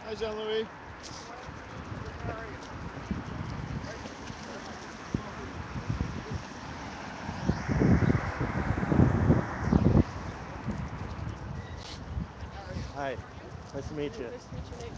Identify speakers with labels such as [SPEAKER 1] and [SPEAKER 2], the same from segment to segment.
[SPEAKER 1] Hi, Jean-Louis. Hi. Nice to meet you.
[SPEAKER 2] Nice to meet you, Nick.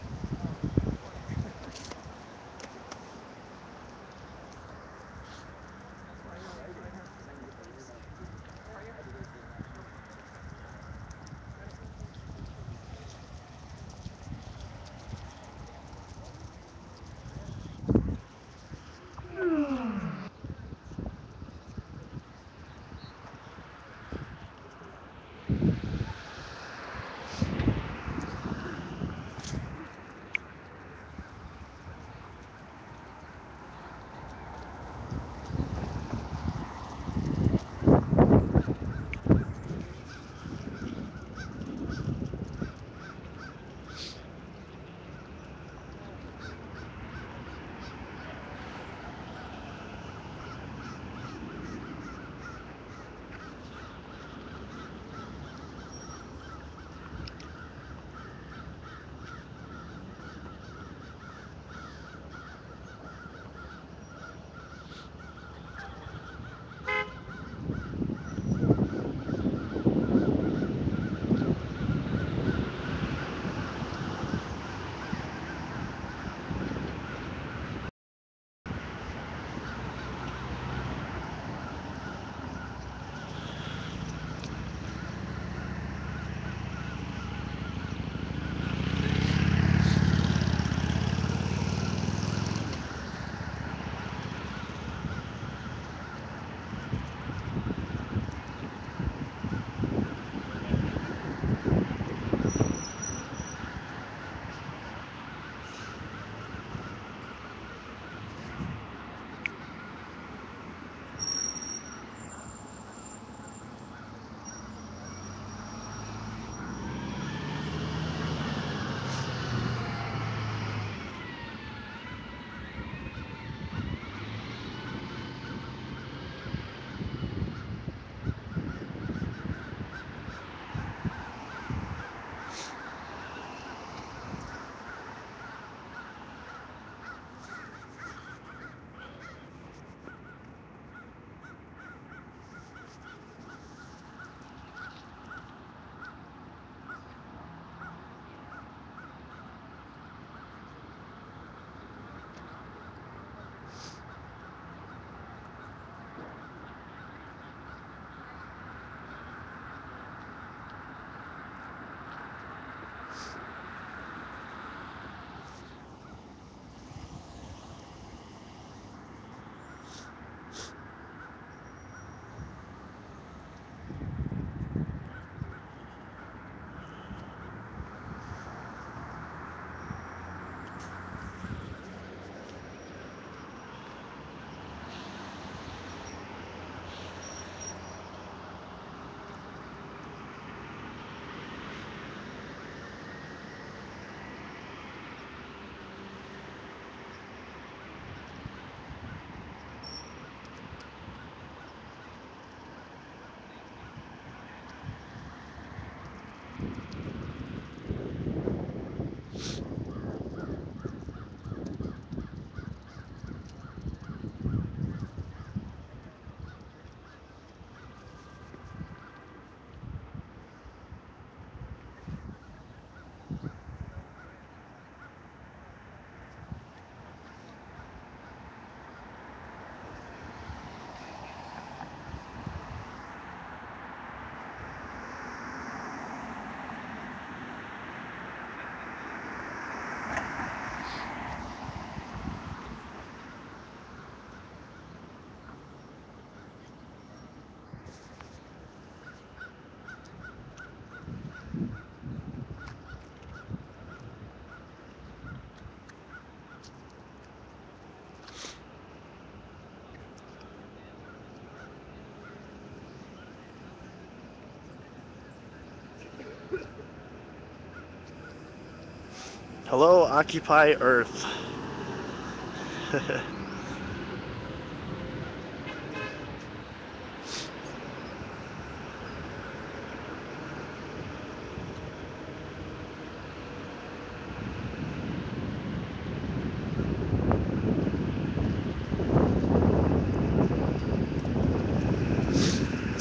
[SPEAKER 1] Hello, Occupy Earth.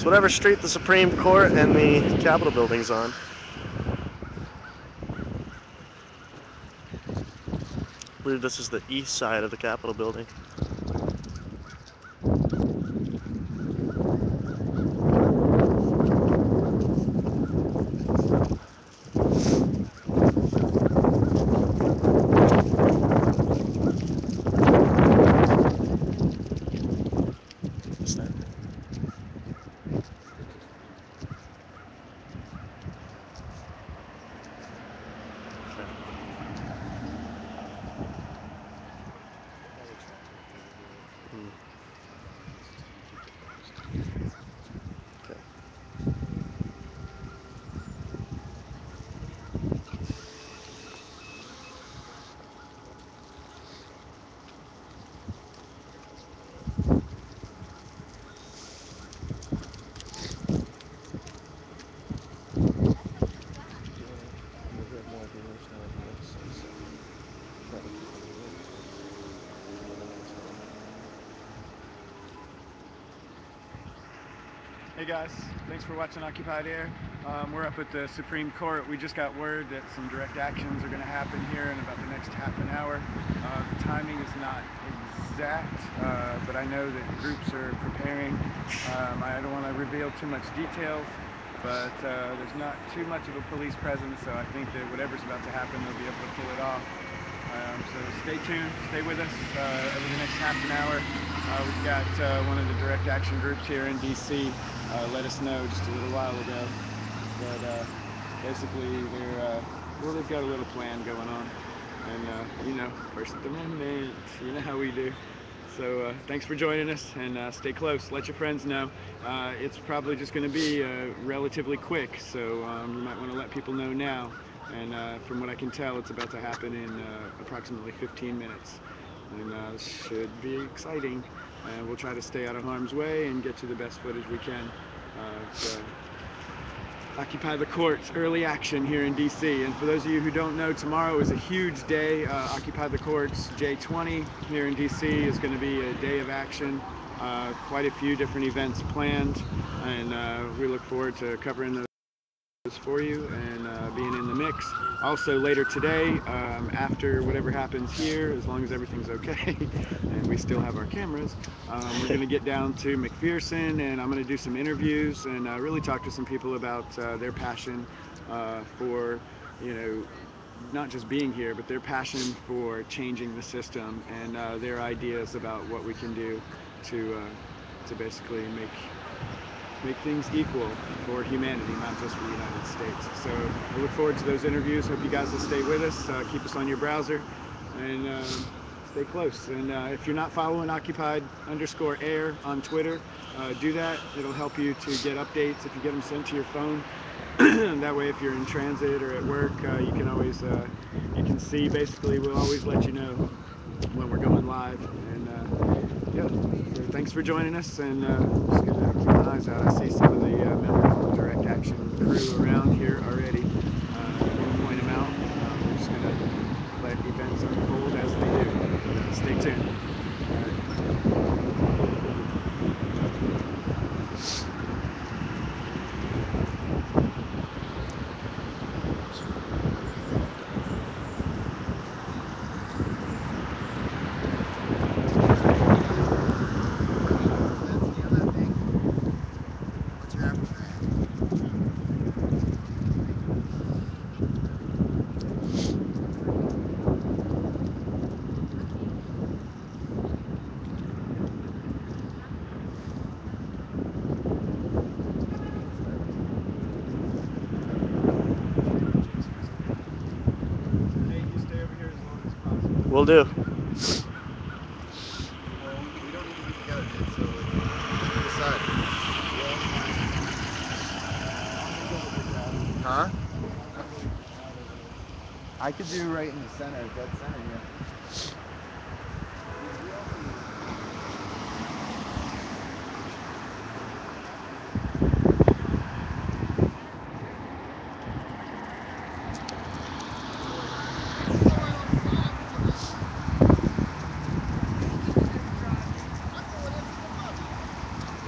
[SPEAKER 1] whatever street the Supreme Court and the Capitol building's on. I believe this is the east side of the Capitol building.
[SPEAKER 2] Hey guys, thanks for watching Occupied Air. We're up at the Supreme Court. We just got word that some direct actions are going to happen here in about the next half an hour. The timing is not exact, but I know that groups are preparing. I don't want to reveal too much details, but there's not too much of a police presence, so I think that whatever's about to happen, they'll be able to pull it off. So stay tuned, stay with us over the next half an hour. We've got one of the direct action groups here in DC let us know just a little while ago that basically they've got a little plan going on, and you know, First Amendment, you know how we do. So thanks for joining us, and stay close. Let your friends know. It's probably just going to be relatively quick, so you might want to let people know now. And from what I can tell, it's about to happen in approximately 15 minutes. And should be exciting. And we'll try to stay out of harm's way and get to the best footage we can. Occupy the Courts, early action here in DC. And for those of you who don't know, tomorrow is a huge day. Occupy the Courts J20 here in DC is going to be a day of action. Quite a few different events planned, and we look forward to covering those for you and being in the mix. Also later today, after whatever happens here, as long as everything's okay and we still have our cameras, we're going to get down to McPherson, and I'm going to do some interviews and really talk to some people about their passion for, you know, not just being here, but their passion for changing the system, and their ideas about what we can do to basically make things equal for humanity, not just for the United States. So I look forward to those interviews. Hope you guys will stay with us. Keep us on your browser, and stay close. And if you're not following Occupied_Air on Twitter, do that. It'll help you to get updates if you get them sent to your phone. That way, if you're in transit or at work, you can always you can see. Basically, we'll always let you know when we're going live. And yeah, so thanks for joining us, and just gonna keep my eyes out. I see some of the members of the direct action crew around here already. We'll point them out. We're just gonna let events unfold as they do. Stay tuned.
[SPEAKER 1] Will do.
[SPEAKER 3] We don't need to be together, so decide. Huh? I could do right in the center, dead center, yeah.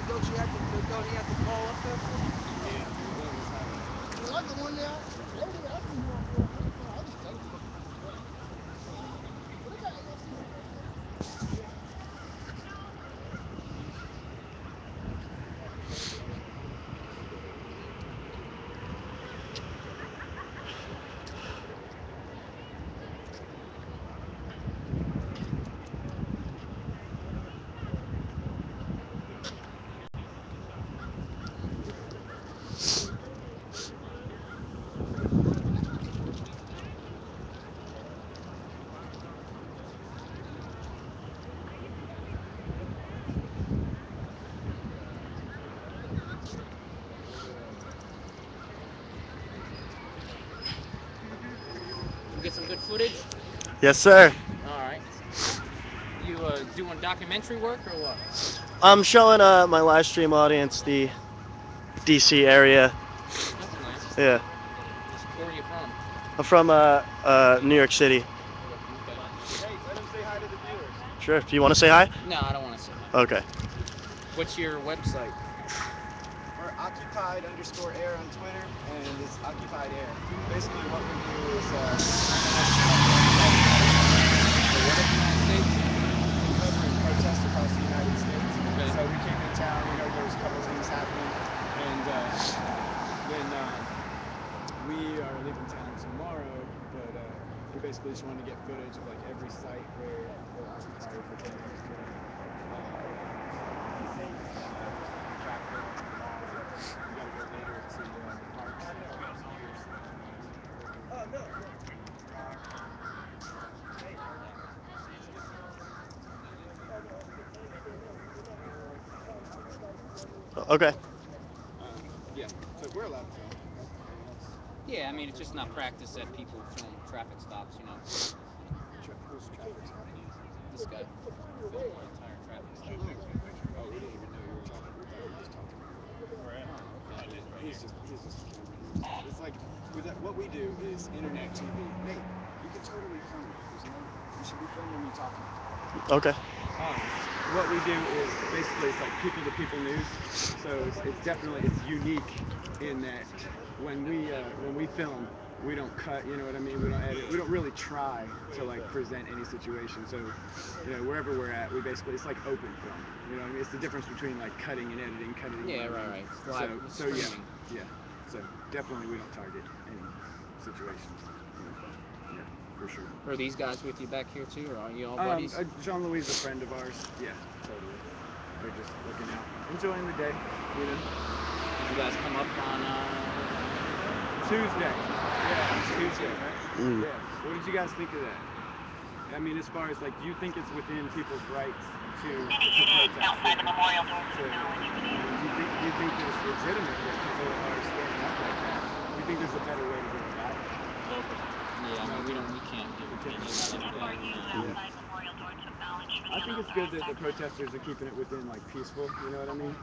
[SPEAKER 4] Don't you have to call up Get some good footage?
[SPEAKER 1] Yes, sir.
[SPEAKER 4] Alright. You doing documentary work or what?
[SPEAKER 1] I'm showing my live stream audience the DC area.
[SPEAKER 4] That's nice.
[SPEAKER 1] Yeah.
[SPEAKER 4] Where are you from?
[SPEAKER 1] I'm from New York City.
[SPEAKER 4] Okay.
[SPEAKER 2] Hey, let him say hi to the viewers.
[SPEAKER 1] Sure. Do you want to say hi?
[SPEAKER 4] No, I don't want to say that.
[SPEAKER 1] Okay.
[SPEAKER 4] What's your website?
[SPEAKER 2] We're occupied_air on Twitter, and it's occupied air. Basically, what we do is covering protests across the United States.
[SPEAKER 4] Okay.
[SPEAKER 2] So we came in town. You know, there was a couple things happening, and then we are leaving town tomorrow. But we basically just wanted to get footage of like every site where occupiers were taking us to.
[SPEAKER 1] Okay.
[SPEAKER 2] Yeah, so we're allowed to film.
[SPEAKER 4] Yeah, I mean, it's just not practice that people film traffic stops, you know.
[SPEAKER 2] Who's traffic stop?
[SPEAKER 4] This guy filmed an entire traffic stop.
[SPEAKER 2] Oh, we didn't even know you were talking. We thought you were just talking. He's just it's like with that, what we do is internet TV. Nate, you can totally film it. You should be filming me talking.
[SPEAKER 1] Okay.
[SPEAKER 2] What we do is basically it's like people-to-people news. So it's definitely unique in that when we film, we don't cut. You know what I mean? We don't edit. We don't really try to like present any situation. So you know wherever we're at, we basically it's like open film. You know what I mean? It's the difference between like cutting and editing,
[SPEAKER 4] Yeah,
[SPEAKER 2] and
[SPEAKER 4] right.
[SPEAKER 2] So yeah. So definitely we don't target any situations. Yeah, for sure.
[SPEAKER 4] Are these guys with you back here too, or are you all buddies?
[SPEAKER 2] Jean-Louis is a friend of ours. Yeah, totally. They're just looking out, enjoying the day. You know.
[SPEAKER 4] Did you guys come up on
[SPEAKER 2] Tuesday. Yeah, Tuesday, right?
[SPEAKER 1] Mm.
[SPEAKER 2] Yeah. What did you guys think of that? I mean, as far as like, do you think it's within people's rights to protest?
[SPEAKER 5] Outside the memorial door.
[SPEAKER 2] Do you think that it's legitimate that people are standing up like that? Do you think there's a better way to go about it?
[SPEAKER 4] Yeah, I mean, we can't give opinions on that.
[SPEAKER 2] I think it's good that the protesters are keeping it within like peaceful. You know what I mean?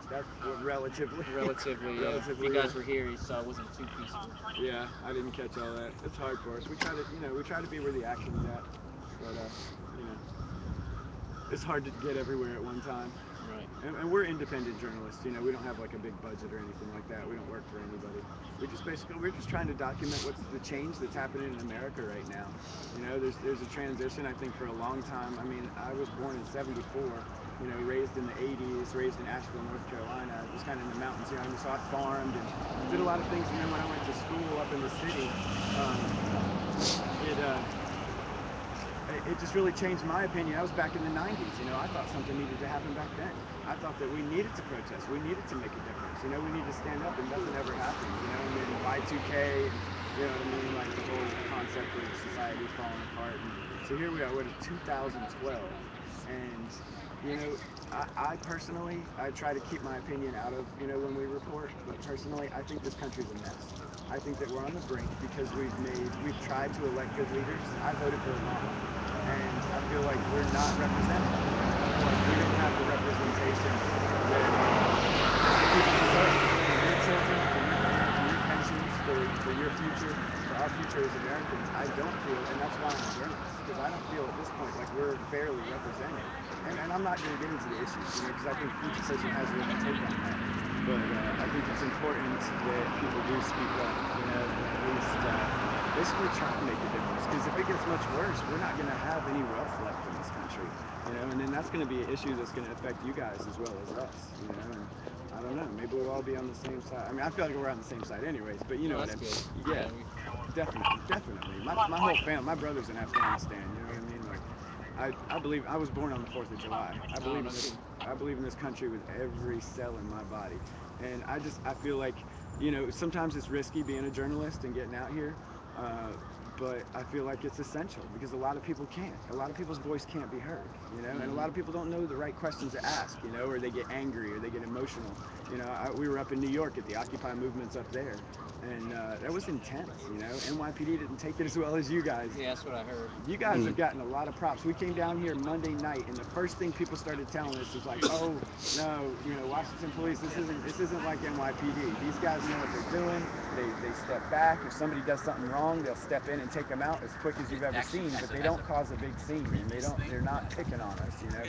[SPEAKER 2] That's relatively.
[SPEAKER 4] Relatively.
[SPEAKER 2] Relatively.
[SPEAKER 4] If you guys were here, you saw it wasn't too peaceful.
[SPEAKER 2] Yeah, I didn't catch all that. It's hard for us. We try to be where the action's at, but you know, it's hard to get everywhere at one time.
[SPEAKER 4] Right.
[SPEAKER 2] And we're independent journalists. You know, we don't have like a big budget or anything like that. We don't work for anybody. We're just trying to document what's the change that's happening in America right now. You know, there's a transition. I think for a long time. I mean, I was born in '74. You know, raised in the '80s, raised in Asheville, North Carolina. Just kind of in the mountains. You know, I saw it farmed and did a lot of things. And then when I went to school up in the city, it just really changed my opinion. I was back in the '90s. You know, I thought something needed to happen back then. I thought that we needed to protest. We needed to make a difference. You know, we need to stand up, and nothing ever happened. You know, and then Y2K, and, you know what I mean, like the whole concept of society falling apart. And so here we are, we're in 2012, and you know, I personally, I try to keep my opinion out of, you know, when we report. But personally, I think this country's a mess. I think that we're on the brink because we've tried to elect good leaders. I voted for Obama, and I feel like we're not represented. Like we don't have the representation that people deserve for your children, for your pensions, for your future, for our future as Americans. I don't feel, and that's why I'm a journalist, because I don't feel at this point like we're fairly represented. And I'm not going to get into the issues, you know, because I think each person has their own take on that. But I think it's important that people do speak up, you know, at least basically try to make a difference. Because if it gets much worse, we're not going to have any wealth left in this country, you know, and then that's going to be an issue that's going to affect you guys as well as us, you know. And I don't know, maybe we'll all be on the same side. I mean, I feel like we're on the same side anyways, but you know what I mean. Yeah, definitely. My whole family, my brother's in Afghanistan, you know what I mean? Like, I believe, I was born on the 4th of July. I believe in this country with every cell in my body. And I feel like, you know, sometimes it's risky being a journalist and getting out here, but I feel like it's essential because a lot of people can't. A lot of people's voice can't be heard, you know, and a lot of people don't know the right questions to ask, you know, or they get angry or they get emotional. You know, we were up in New York at the Occupy movements up there, and that was intense, you know. NYPD didn't take it as well as you guys.
[SPEAKER 4] Yeah, that's what I heard.
[SPEAKER 2] You guys have gotten a lot of props. We came down here Monday night, and the first thing people started telling us was like, "Oh, no, you know, Washington police. This isn't like NYPD. These guys know what they're doing. They step back. If somebody does something wrong, they'll step in and take them out as quick as you've ever seen. But they don't cause a big scene, and they're not picking on us, you know.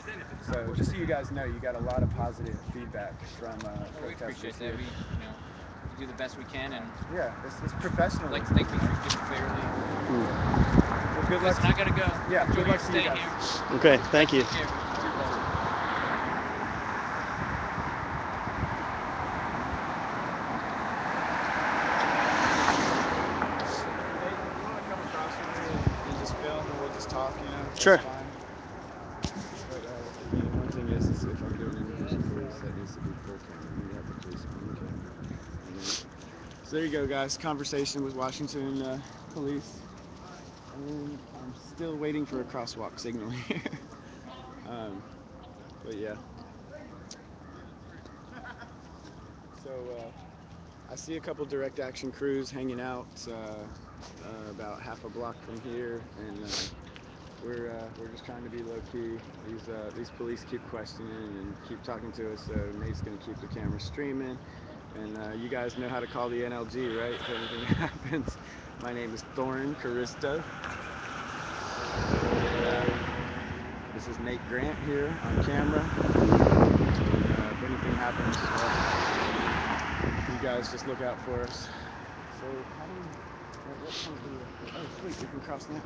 [SPEAKER 2] So just so you guys know, you got a lot of positive feedback from
[SPEAKER 4] We appreciate that. We do the best we can, and
[SPEAKER 2] yeah, it's professional.
[SPEAKER 4] I'd like to think we treat people fairly.
[SPEAKER 2] Well, good luck.
[SPEAKER 4] Listen, I gotta go.
[SPEAKER 2] Yeah, good luck to you
[SPEAKER 4] Staying
[SPEAKER 2] guys.
[SPEAKER 4] here.
[SPEAKER 1] Okay, thank you.
[SPEAKER 4] Yeah.
[SPEAKER 2] Talk, you know.
[SPEAKER 1] Sure.
[SPEAKER 2] But one thing is if I'm doing any police, that needs to be full camera. You have the police on the camera. So there you go, guys. Conversation with Washington police. And I'm still waiting for a crosswalk signal here. But yeah. So I see a couple direct action crews hanging out about half a block from here, and we're just trying to be low key. These police keep questioning and keep talking to us, so Nate's gonna keep the camera streaming. And you guys know how to call the NLG, right? If anything happens. My name is Thorin Caristo. This is Nate Grant here on camera. If anything happens, you guys just look out for us. So how do we? What point do we? Oh, sweet, we can cross now.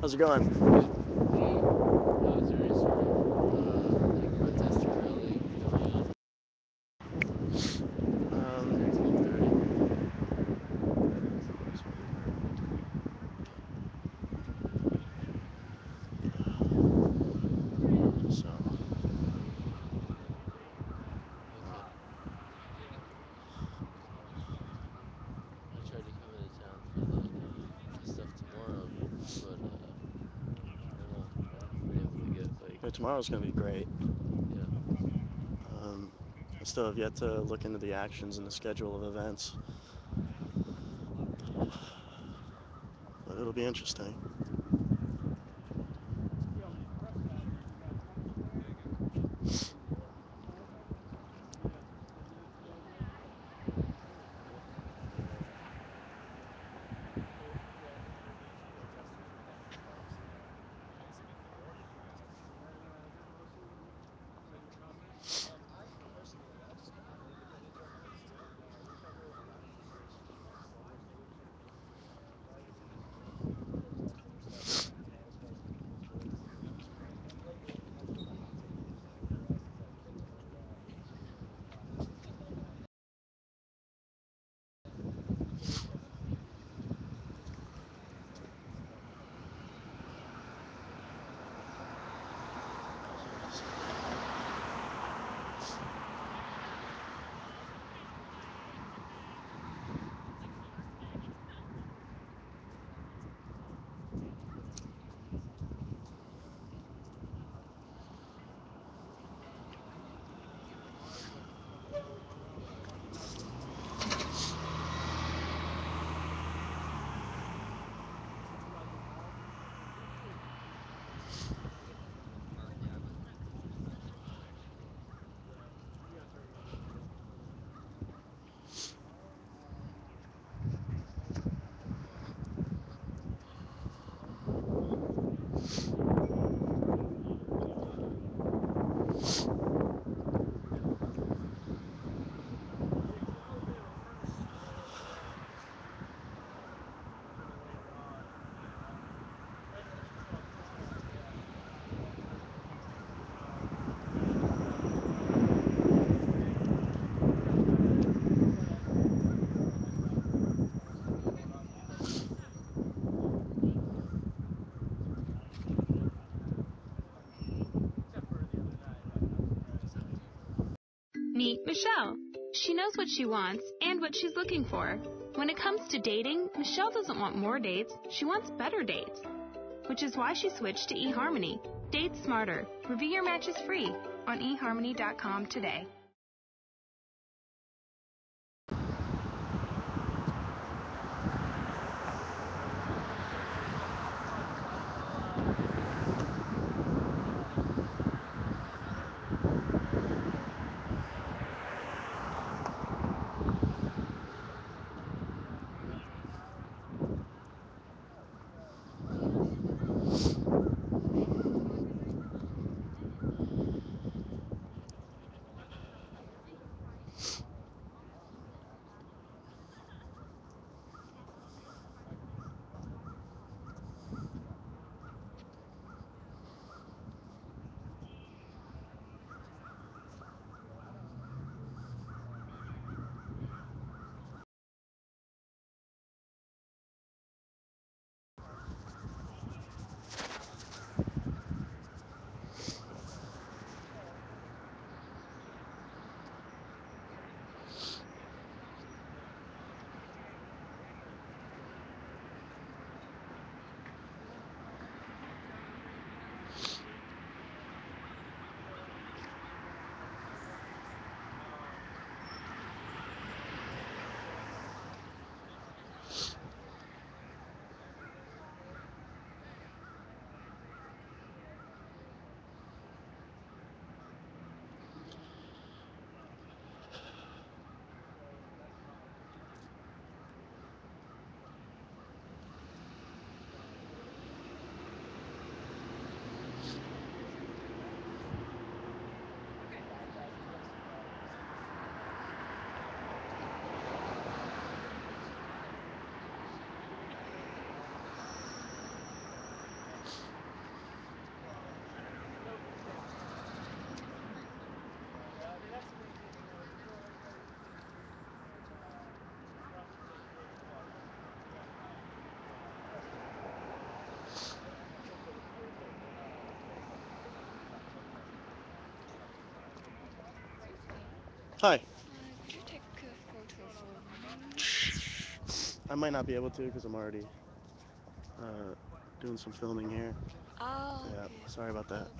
[SPEAKER 1] How's it going? tomorrow's going to be great.
[SPEAKER 5] Yeah.
[SPEAKER 1] I still have yet to look into the actions and the schedule of events. But it'll be interesting.
[SPEAKER 6] Meet Michelle. She knows what she wants and what she's looking for. When it comes to dating, Michelle doesn't want more dates, she wants better dates. Which is why she switched to eHarmony. Date smarter. Review your matches free on eHarmony.com today.
[SPEAKER 1] Hi.
[SPEAKER 7] Could you take a photo for me?
[SPEAKER 1] I might not be able to because I'm already doing some filming here.
[SPEAKER 7] Oh,
[SPEAKER 1] Yeah,
[SPEAKER 7] okay.
[SPEAKER 1] sorry about that.
[SPEAKER 7] Okay.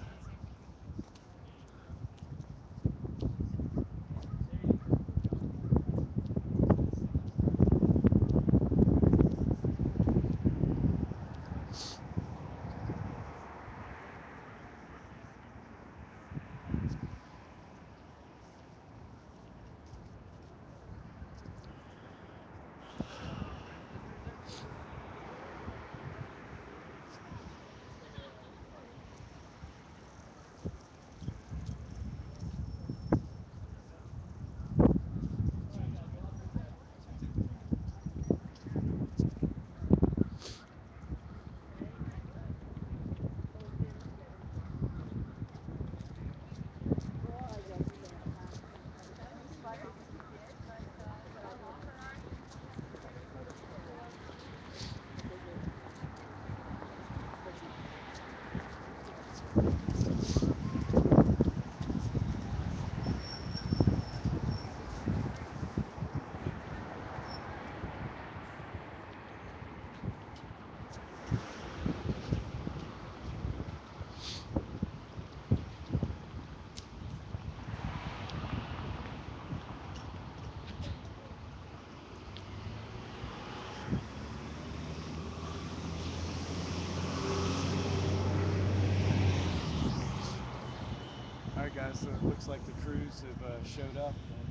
[SPEAKER 2] So it looks like the crews have showed up, and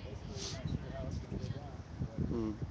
[SPEAKER 2] basically we're not sure how it's going to go down. But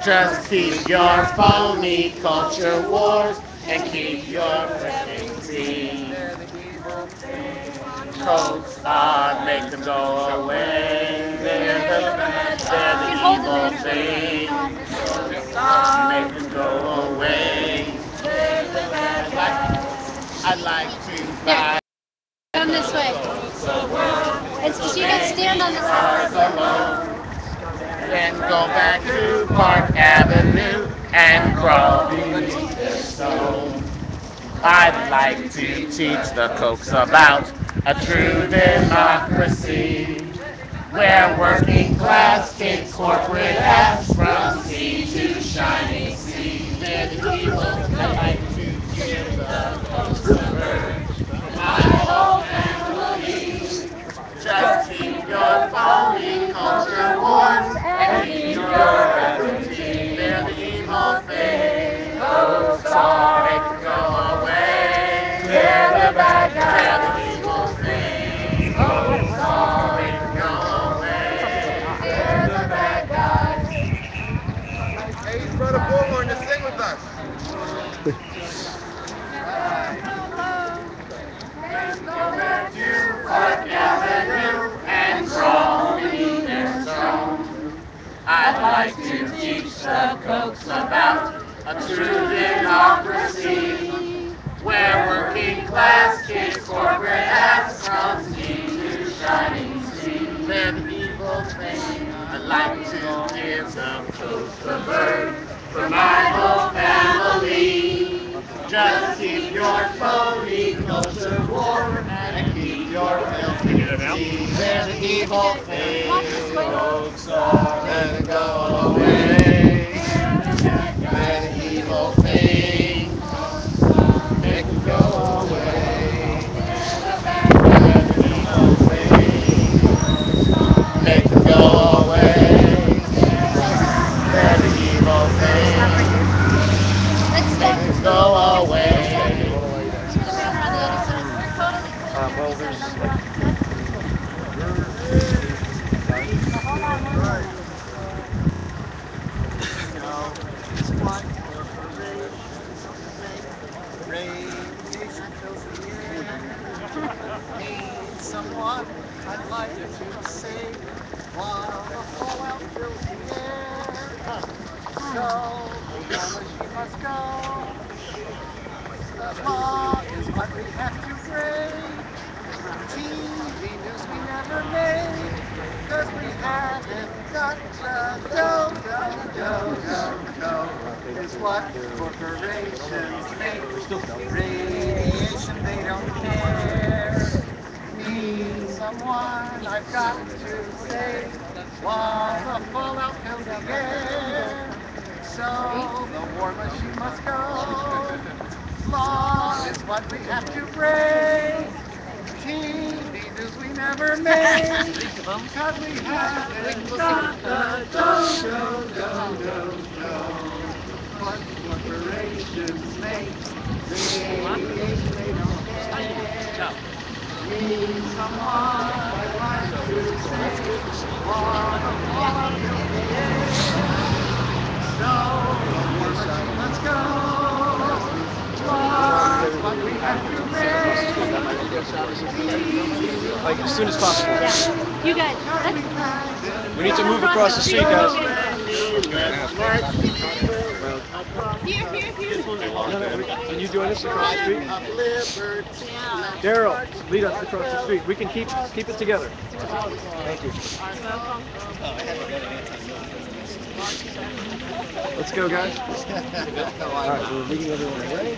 [SPEAKER 5] just keep your phony culture wars and keep your freaking tea. Coats on, make them go away. They're the evil thing. Make them go away. I'd like to buy.
[SPEAKER 8] Come this way. It's because you don't stand on the side.
[SPEAKER 5] Then go back to Park Avenue and crawl beneath the stone. I'd like to teach the folks about a true democracy, where working class kick corporate ass from sea to shining sea. They're the evil. I'd like to give the folks a verge. My the phony culture wars and keep your energy. They're the evil thing. Oh, sorry, go away. They're the bad guys. They're the evil thing. Oh, sorry, go away. They're the bad guys.
[SPEAKER 3] Hey, you brought a bullhorn to sing with us.
[SPEAKER 5] Let's go back to Park Avenue and crawl beneath their stone. I'd like to teach the folks about a true democracy, where working class kids, corporate hats from sea to shining sea. They're the evil thing. I'd like to give them toast the bird for my whole family. Just keep your phony culture warm and keep your filthy tea. They're the evil thing. Folks are gonna go away. They're the evil thing. They can go away. They're the evil thing. They can go away. They're the evil thing. Go away.
[SPEAKER 1] Well, there's
[SPEAKER 5] Someone I'd like to say while the fallout fills the air. So, she must go. The law is what we have to break. TV news we never made, 'cause we haven't got the dough. Is what corporations make. Radiation, they don't care. Need someone I've got to say while the fallout fills the air. So the war machine must go. Law is what we have to break. TV news we never made. Because we haven't got the dough. What corporations make. Radiation they don't care. Need someone I'd like to say while the fallout fills the air. So the war machine must go. What we have to make.
[SPEAKER 1] like as soon as possible.
[SPEAKER 8] Yeah. You guys.
[SPEAKER 1] We need to move across the street, guys.
[SPEAKER 8] Here.
[SPEAKER 1] Can you join us across the street? Daryl, lead us across the street. We can keep it together. Thank you. Let's go, guys. All right, we're leading everyone away.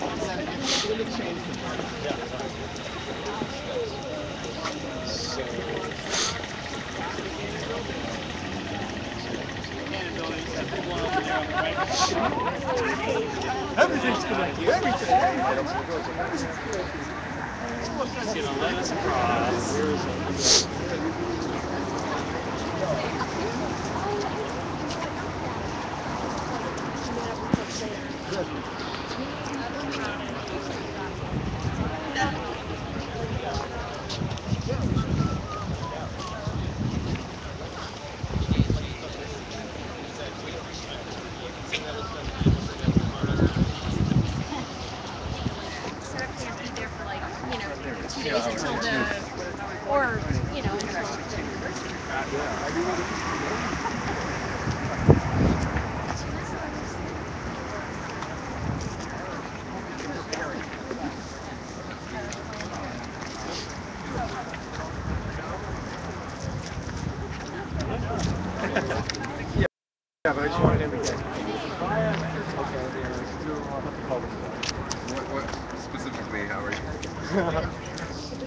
[SPEAKER 1] Everything's connected. Everything. Just gonna let us across.
[SPEAKER 8] Until the, or, you know,
[SPEAKER 1] Yeah, but I just wanted him to get.
[SPEAKER 3] What specifically, how are you?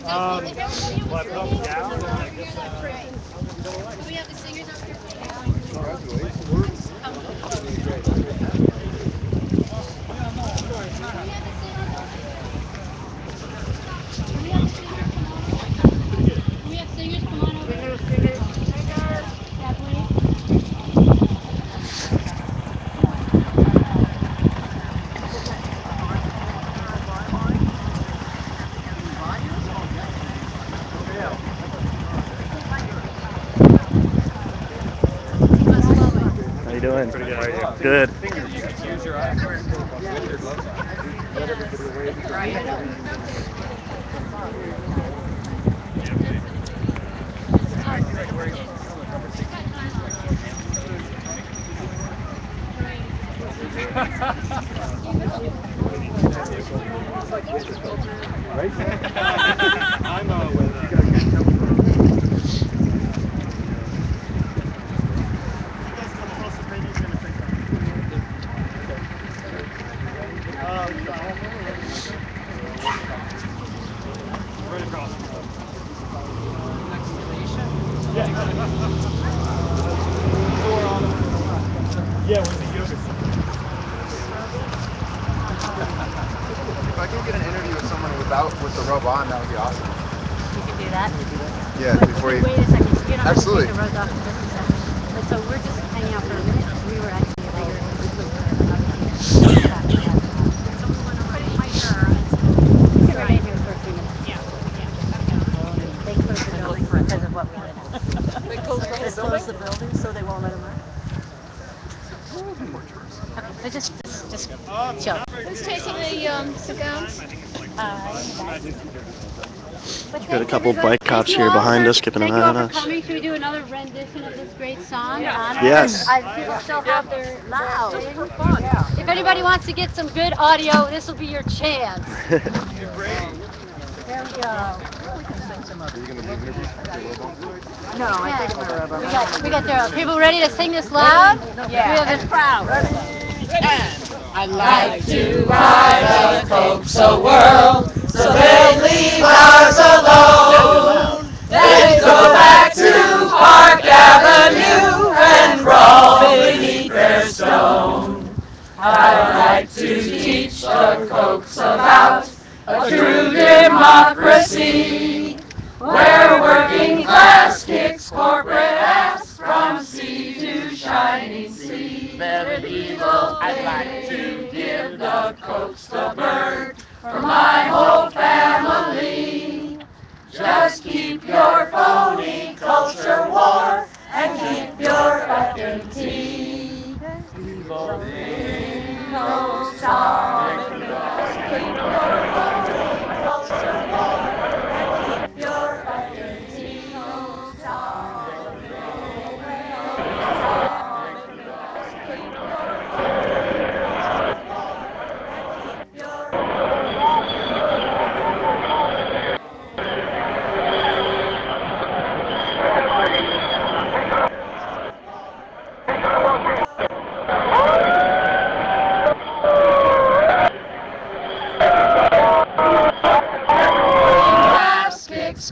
[SPEAKER 8] well, I put them down, and I guess do we have the singers up here? We have singers, come on over.
[SPEAKER 1] you doing?
[SPEAKER 9] Pretty good. How are you?
[SPEAKER 1] Good.
[SPEAKER 2] Use your eyes. I'm with right across. Yeah, with the yoga.
[SPEAKER 3] If I can get an interview with someone with the robe on, that would be awesome.
[SPEAKER 8] You can do that?
[SPEAKER 3] Yeah, before you...
[SPEAKER 8] Wait a second. You don't
[SPEAKER 3] Absolutely.
[SPEAKER 8] have to take the robe off in just a second. But so we're just hanging out for a minute. We were actually later. So we want to put it in my hair. You can remain here for a few minutes. Yeah. They closed the building because of what we did. They closed the building so they won't let them out. Okay, just chill.
[SPEAKER 7] Who's taking the gowns?
[SPEAKER 1] Got a couple bike cops here behind us, keeping an eye on us.
[SPEAKER 8] Coming. Should we do another rendition of this great song?
[SPEAKER 1] Yes.
[SPEAKER 8] People still have their loud. If anybody wants to get some good audio, this will be your chance. There we go. No, I think my robe on. We got there. People ready to sing this loud? Yeah. We have this crowd.
[SPEAKER 5] I'd like to ride a coaxo world, so they'll leave ours alone. Then go back to Park Avenue and crawl beneath their stone. I'd like to teach the coax about a true democracy, where working class kicks corporate ass from sea to shining sea. Very evil, I'd like to give the coax the bird for my whole family. Just keep your phony culture war and keep your fucking tea. Evil thing, coax on. Keep your phony culture war and keep your fucking tea. Coax on.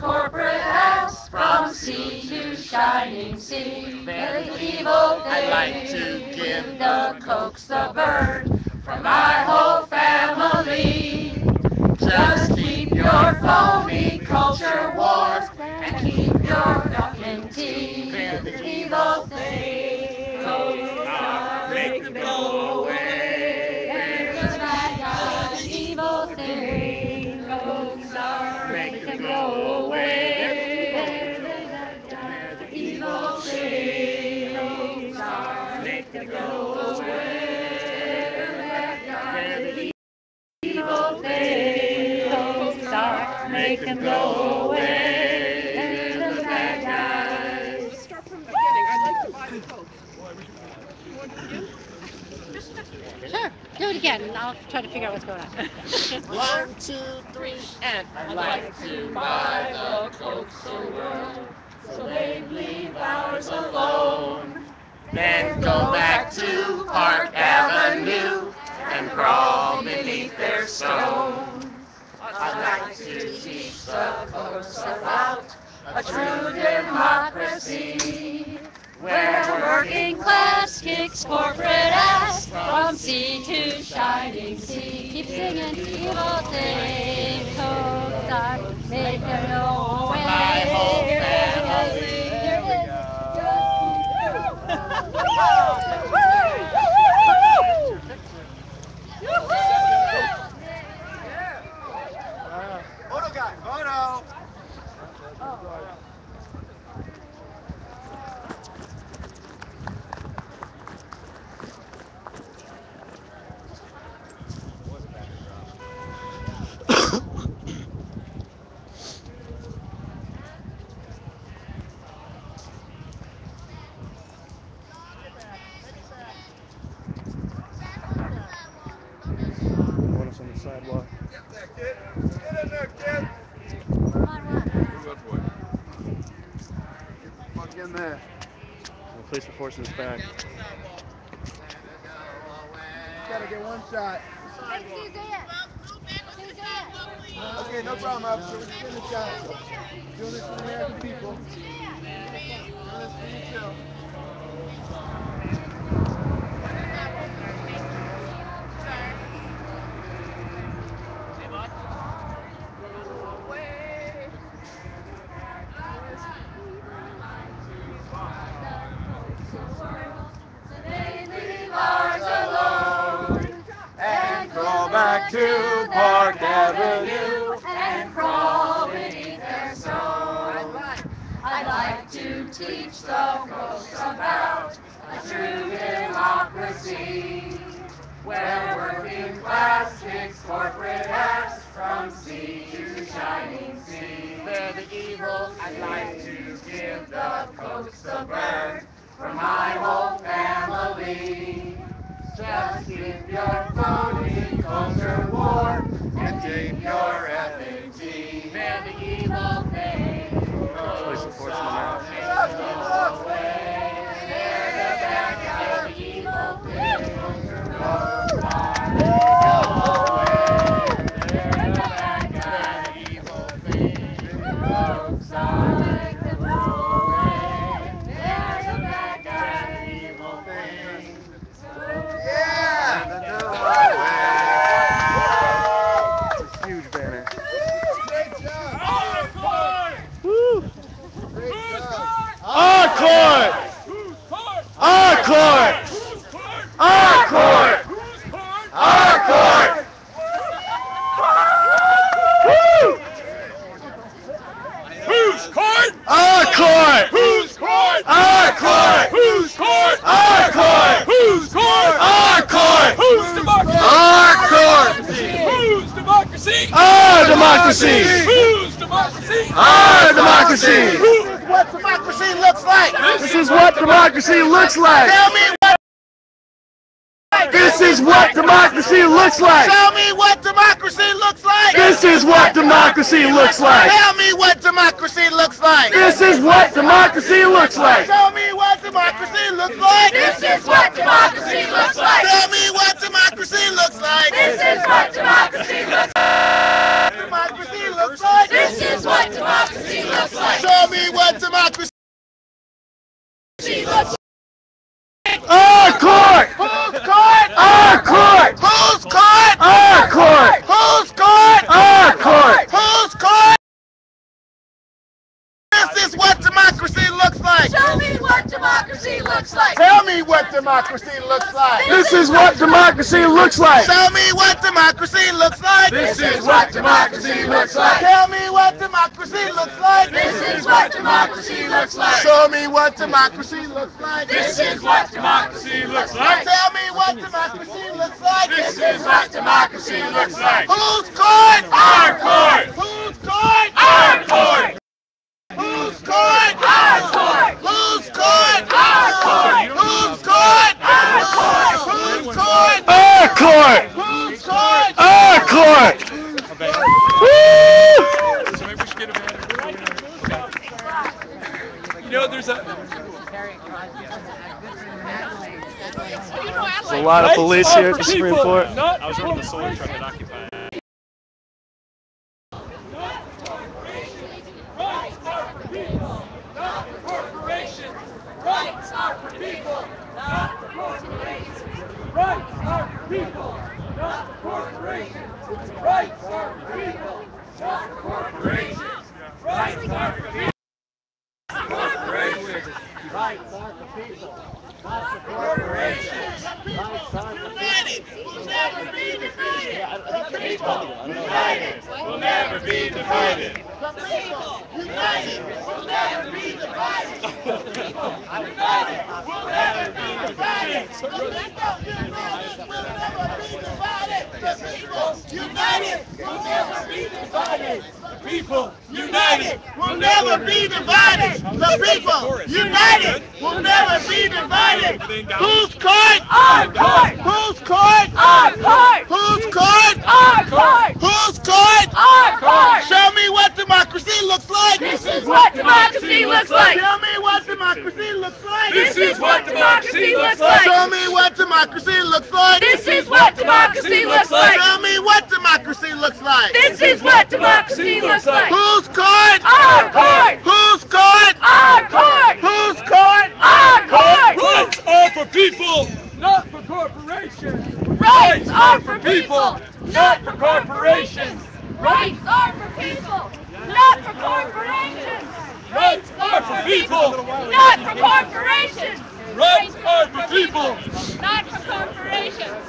[SPEAKER 5] Corporate ass from sea to shining sea. Very evil thing. I'd like to give the coax the bird for my whole family. Just keep your phony culture wars and keep your fucking tea. Very evil thing. Make them go away. There's a bad guy, evil thing. Coax are make them go away. Evil things are make them go away. Evil things are make them go away. The bad guys.
[SPEAKER 7] Start from the beginning. I'd like to buy the Coke. You want to do?
[SPEAKER 8] Sure, do it again, and I'll try to figure out what's going on.
[SPEAKER 5] 1, 2, 3, and I'd like to buy the coaxo world, so they leave ours alone. Then go back to Park Avenue and crawl beneath their stone. I'd like to teach the folks about a true democracy, where working class kicks corporate ass from sea to shining sea.
[SPEAKER 8] Keep singing, evil things, coax are make them go away.
[SPEAKER 5] My whole family.
[SPEAKER 8] Here it is.
[SPEAKER 3] Photo guy, photo!
[SPEAKER 1] police are forcing us back.
[SPEAKER 3] Gotta get one shot. Okay, no problem, officer. We're just getting a shot. Doing this for the American people. Doing this for you too.
[SPEAKER 5] Back to Park Avenue and crawl beneath their stone. I'd like to teach the folks about a true democracy, where working class kicks corporate ass from sea to shining sea. They're the evil. I'd like to give the folks the bird for my whole family. Just keep your voting culture warm and keep your effing tea. They're the evil thing. Go away. They're the bad guys. The evil thing. Go away. They're the bad guys. The evil thing. Folks like the away. They're the bad guys. The evil thing.
[SPEAKER 1] Huge banner.
[SPEAKER 3] Great job.
[SPEAKER 1] Woo!
[SPEAKER 3] Great job.
[SPEAKER 1] Our court! Our court! Our court! Our court! Woo!
[SPEAKER 5] Whose court?
[SPEAKER 1] Our court!
[SPEAKER 5] Whose court?
[SPEAKER 1] Our court!
[SPEAKER 5] Whose court?
[SPEAKER 1] Our court!
[SPEAKER 5] Whose court?
[SPEAKER 1] Our court!
[SPEAKER 5] Whose democracy?
[SPEAKER 1] Our court!
[SPEAKER 5] Whose democracy?
[SPEAKER 1] Our democracy!
[SPEAKER 5] Whose democracy?
[SPEAKER 1] Our democracy!
[SPEAKER 5] What democracy looks like?
[SPEAKER 1] This is what democracy looks like!
[SPEAKER 5] Tell me what.
[SPEAKER 1] This is what democracy looks like!
[SPEAKER 5] Tell me what democracy looks like.
[SPEAKER 1] This is what democracy looks like!
[SPEAKER 5] Tell me what democracy looks like.
[SPEAKER 1] This is what democracy looks like!
[SPEAKER 5] Tell me what democracy looks like. This is what democracy looks like. Tell me what democracy looks like. This is what democracy looks like. Democracy looks like. This is what democracy looks like. Show me what democracy looks like.
[SPEAKER 1] Our court!
[SPEAKER 5] Whose court?
[SPEAKER 1] Our court!
[SPEAKER 5] Whose court?
[SPEAKER 1] Our court!
[SPEAKER 5] Whose court?
[SPEAKER 1] Our court!
[SPEAKER 5] Whose court? This is what democracy looks like. Show me what democracy looks like. Tell me what democracy looks like.
[SPEAKER 1] This is what democracy looks like!
[SPEAKER 5] Show me what democracy looks like.
[SPEAKER 1] This is what democracy looks like!
[SPEAKER 5] Tell me what democracy looks like. This is what democracy looks like. Show me what democracy looks like. This is what democracy looks like. Tell me what democracy looks like. This is what democracy looks like. Whose court? Our court. Whose court? Our court. Whose court? Our court. Whose court? Our court. Whose court? Our court. Whose court?
[SPEAKER 1] Our court!
[SPEAKER 5] Whose court?
[SPEAKER 1] Our court! Woo!
[SPEAKER 9] So maybe we should get a banner. You know, there's a...
[SPEAKER 1] There's a lot of police here at the Supreme Court.
[SPEAKER 9] I was running the solar truck at Occupy.
[SPEAKER 5] Rights are for people, not for corporations. Rights are for people, not for corporations. Rights are for people, not for corporations. Rights are for people. Corporations. Rights are for people, not for corporations. Rights are for united will never be divided. The people united will never be divided. The people united will never be divided. The people united will never be divided. The people united will never be divided. The people united will never be divided. The people united will never be divided. The people united will never be divided. Whose court? Our court. Whose court? Our court. Whose court? Our court. Whose court? Our court. Show me what democracy
[SPEAKER 3] democracy looks like.
[SPEAKER 5] This is what democracy looks like.
[SPEAKER 3] Tell me what democracy looks like.
[SPEAKER 5] This is what democracy looks like.
[SPEAKER 3] Show me what democracy looks like.
[SPEAKER 5] This is what democracy looks like.
[SPEAKER 3] Tell me what democracy looks like.
[SPEAKER 5] This is what democracy looks like.
[SPEAKER 3] Whose court?
[SPEAKER 5] Our court.
[SPEAKER 3] Whose court?
[SPEAKER 5] Our court.
[SPEAKER 3] Whose court?
[SPEAKER 5] Our court.
[SPEAKER 9] Rights are for people, not for corporations.
[SPEAKER 5] Rights are for people,
[SPEAKER 9] not for corporations.
[SPEAKER 5] Rights are for people, not for corporations.
[SPEAKER 9] Rights are for people,
[SPEAKER 5] Not for corporations.
[SPEAKER 9] rights are for people.
[SPEAKER 5] Not for corporations.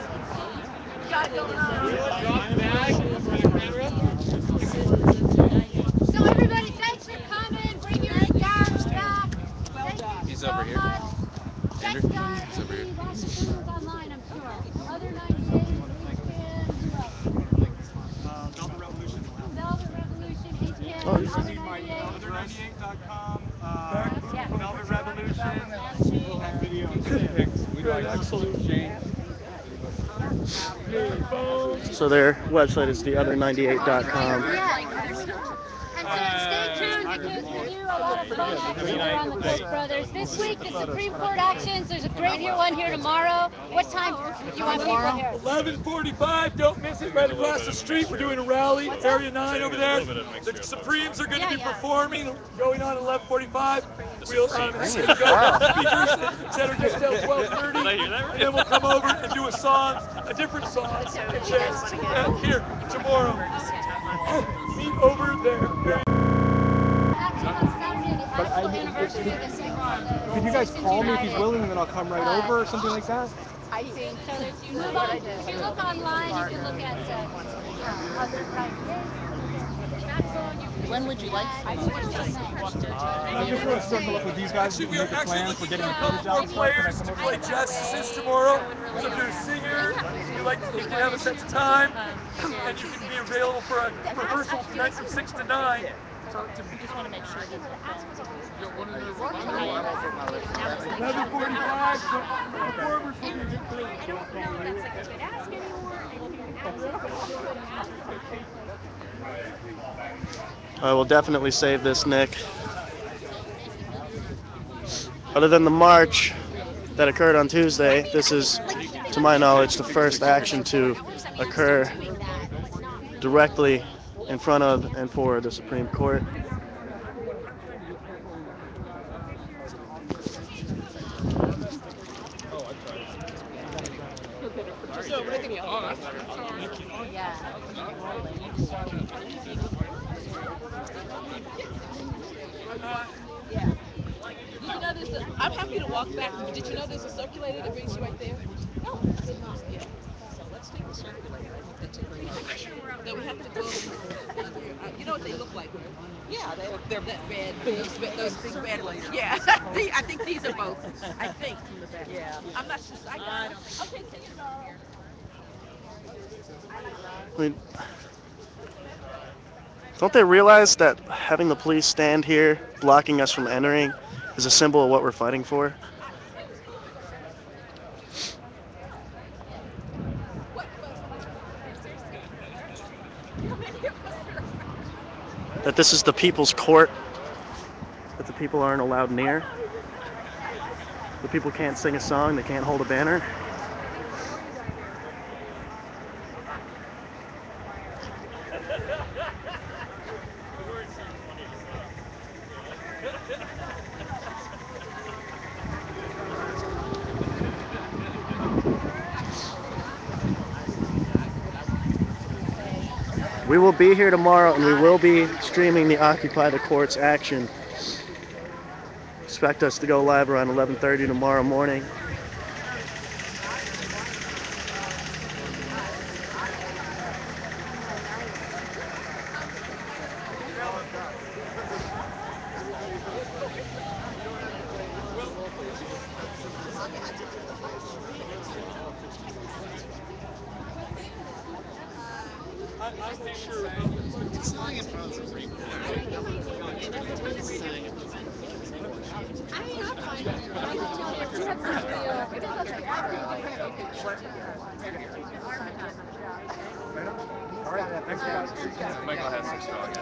[SPEAKER 8] So everybody, thanks for coming. Bring your guards back.
[SPEAKER 4] He's over here.
[SPEAKER 8] Thanks, guys. Everybody watching videos online, I'm sure. Other 9 days, weekend, who else?
[SPEAKER 2] Velvet Revolution.
[SPEAKER 8] Velvet Revolution, weekend,
[SPEAKER 2] Oh,
[SPEAKER 8] other 98.
[SPEAKER 2] Other98.com.
[SPEAKER 8] Yeah.
[SPEAKER 2] Velvet Revolution. And videos. Excellent.
[SPEAKER 1] So their website is theother98.com.
[SPEAKER 8] And stay tuned because we do a lot of fun actions around the Koch brothers. This week, the Supreme Court actions. There's a great one here tomorrow. What time do you want people here?
[SPEAKER 9] 11:45. Don't miss it. Right across the street. We're doing a rally. Area 9 over there. The Supremes are going to be performing. Going on at 11:45. We'll go speakers that are just till 12:30, and then we'll come over and do a different song, here tomorrow. Meet over there.
[SPEAKER 2] Could you guys call me if he's willing, and then I'll come right over or something like that?
[SPEAKER 8] I think so. If you look online, you can look at other
[SPEAKER 10] When would you like
[SPEAKER 2] I just want to circle up with these guys and make a plan for getting the footage out.
[SPEAKER 9] Players to play justices tomorrow. So if you're a singer, you can have a set of time, and you can be available for a rehearsal tonight from 6 to 9.
[SPEAKER 10] So we just want to make sure that
[SPEAKER 9] 11:45.
[SPEAKER 1] I will definitely save this, Nick. Other than the march that occurred on Tuesday, this is, to my knowledge, the first action to occur directly in front of and for the Supreme Court.
[SPEAKER 10] I'm happy to walk back. Did you know there's a circulator that brings you right there? No, it's not. Yeah. So let's take the circulator. No, we have to go. You know what they look like? Yeah, they're that red. Those big red ones. Yeah. I think these are both. I think. Yeah. I'm not sure. Okay, see you tomorrow.
[SPEAKER 1] I mean, don't they realize that having the police stand here, blocking us from entering, is a symbol of what we're fighting for? That this is the people's court, that the people aren't allowed near. The people can't sing a song, they can't hold a banner. We will be here tomorrow, and we will be streaming the Occupy the Courts action. Expect us to go live around 11:30 tomorrow morning.
[SPEAKER 9] Michael has 6 dogs.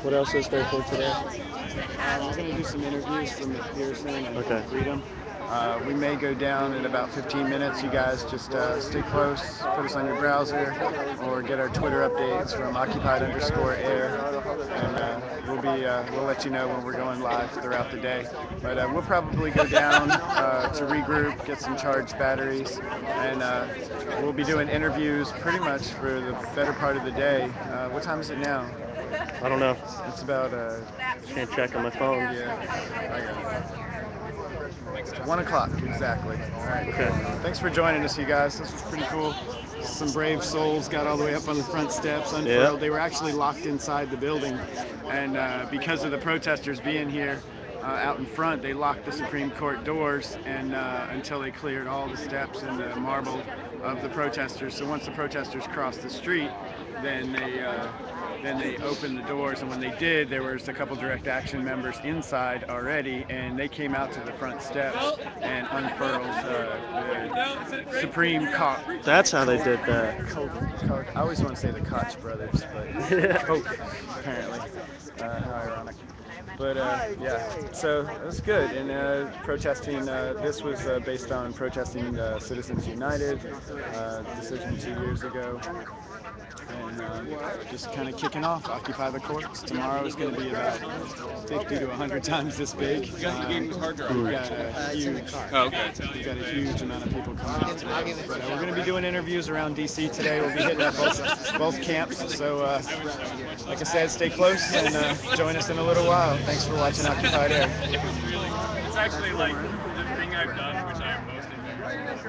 [SPEAKER 1] What else is there for today?
[SPEAKER 2] We're going to do some interviews from McPherson and
[SPEAKER 1] Okay.
[SPEAKER 2] Freedom. We may go down in about 15 minutes. You guys just stay close, put us on your browser, or get our Twitter updates from occupied_air, and we'll let you know when we're going live throughout the day. But we'll probably go down to regroup, get some charged batteries, and we'll be doing interviews pretty much for the better part of the day. What time is it now?
[SPEAKER 1] I don't know.
[SPEAKER 2] It's about
[SPEAKER 1] Can't check on my phone.
[SPEAKER 2] yeah, I got it. 1 o'clock, exactly. All right.
[SPEAKER 1] Okay.
[SPEAKER 2] Thanks for joining us, you guys. This was pretty cool. Some brave souls got all the way up on the front steps, unfurled.
[SPEAKER 1] Yeah.
[SPEAKER 2] They were actually locked inside the building, and because of the protesters being here out in front, they locked the Supreme Court doors and until they cleared all the steps and the marble of the protesters. So once the protesters crossed the street, then they opened the doors, and when they did, there was a couple direct action members inside already, and they came out to the front steps and unfurled the Supreme Court.
[SPEAKER 1] That's how they did that.
[SPEAKER 2] I always want to say the Koch brothers, but Koch, apparently. How ironic. But yeah, so it was good. And protesting, this was based on protesting Citizens United decision 2 years ago. And just kind of kicking off Occupy the Courts. Tomorrow is going to be about 50 to 100 times this big. We've got a huge amount of people coming out today. But we're going to be doing interviews around DC today. We'll be hitting up both camps. So like I said, stay close and join us in a little while. Thanks for watching Occupied Air.
[SPEAKER 9] It's actually like the thing I've done, which I am most embarrassed.